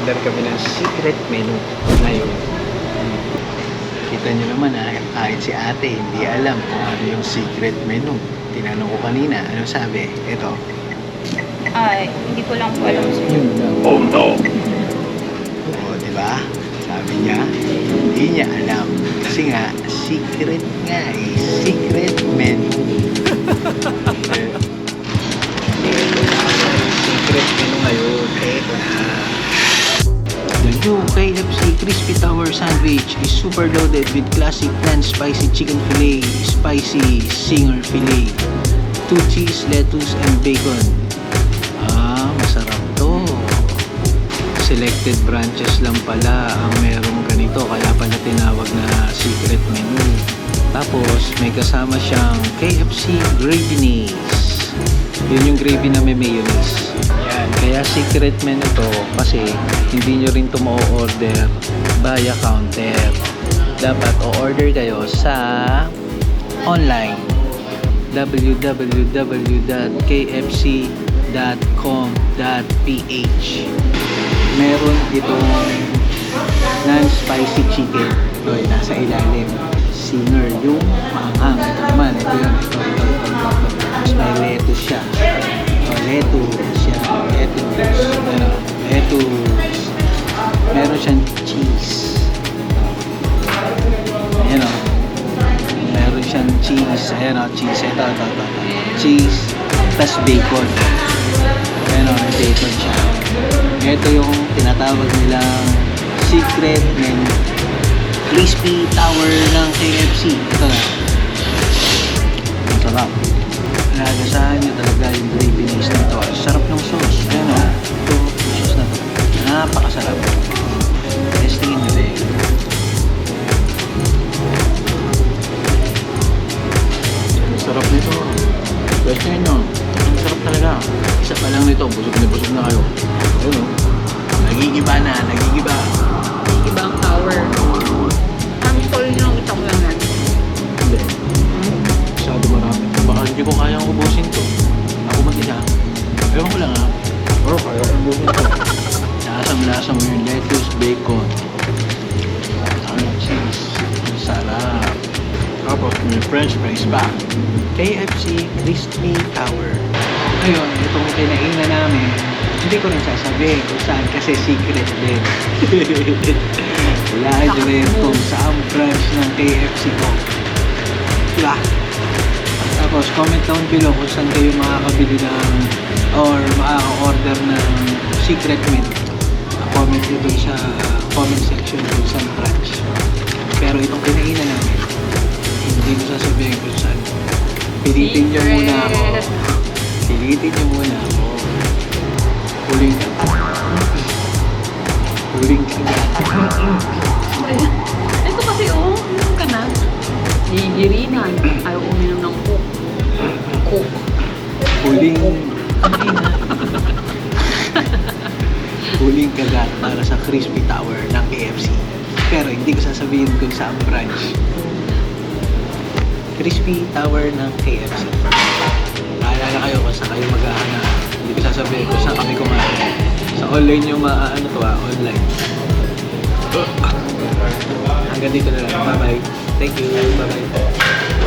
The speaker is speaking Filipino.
Order kami ng secret menu ngayon. Kita nyo naman kahit si ate hindi alam kung ano yung secret menu. Tinanong ko kanina, ano sabi? Ito. Ay, hindi ko lang po alam sir. Oh no! Oo, diba? Sabi niya, hindi niya alam. Kasi nga, secret nga eh. Secret menu. Secret menu ngayon. Ito na. The new KFC Crispy Tower Sandwich is super loaded with classic non-spicy chicken fillet, spicy singer fillet, 2 cheese, lettuce, and bacon. Masarap to. Selected branches lang pala ang merong ganito, kaya pala tinawag na secret menu. Tapos may kasama siyang KFC Graviness. Yun yung gravy na may mayonnaise. Yan, kaya secret menu to kasi hindi nyo rin to ma-order via counter. Dapat o-order kayo sa online www.kfc.com.ph. Meron itong non-spicy chicken. Ito ay nasa ilalim. Singer yung maanghang. Ito naman, ito yun. Ito. May lettuce siya. Lettuce. Meron siyang cheese. Ayan o. Meron siyang cheese. Ayan o, cheese. Ito. Cheese. Plus bacon. Ayan o, may bacon siya. Ito yung tinatawag nilang secret menu. Crispy Tower ng KFC. Ito na. Ang sarap. Nagasahan nyo talaga yung graviness nito. Sarap ng sauce. Ayan o. Ito, sauce na to. Napakasarap. Testingin nyo din. Ang sarap nito. Testingin nyo. Ang sarap talaga. Isa pa lang nito. Busog na kayo. Ayun o. Nagigiba na. Nagigiba ang tower. Ang tol nyo lang itang lang yan. Hindi. Masyado marami. Baka hindi ko kayang ubusin to. Ako mag-isa. Ewan ko lang ha. Pero kaya ko ubusin to. Lasang-lasa mo yung lettuce, bacon. Ang cheese. Ang sarap. Tapos may french fries pa. KFC Crispy Tower. Ngayon, itong kinainan namin, hindi ko rin sasabihin kung saan kasi secret din. Wala nyo rin kung saan branch ng KFC ko. Diba? Tapos comment down below kung saan kayo makakabili ng or makaka-order ng secret menu. Comment nyo dun sa comment section kung saan branch. Pero itong kinainan namin, hindi ko sasabihin kung saan. Pilitin nyo muna ako. Pilitin nyo muna ako. Huling ka. Huling ka. Ito kasi uminom ka na. Hihirinan. Ayaw uminom ng coke. Huling huling kagat para sa Crispy Tower ng KFC. Pero hindi ko sasabihin kung saan branch. Crispy Tower ng KFC. Naalala kayo kung saan kayo maghahanap. Hindi ko sasabihin kung saan kami kumain. Sa online yung online. Hanggang dito na lang. Bye-bye. Thank you. Bye-bye.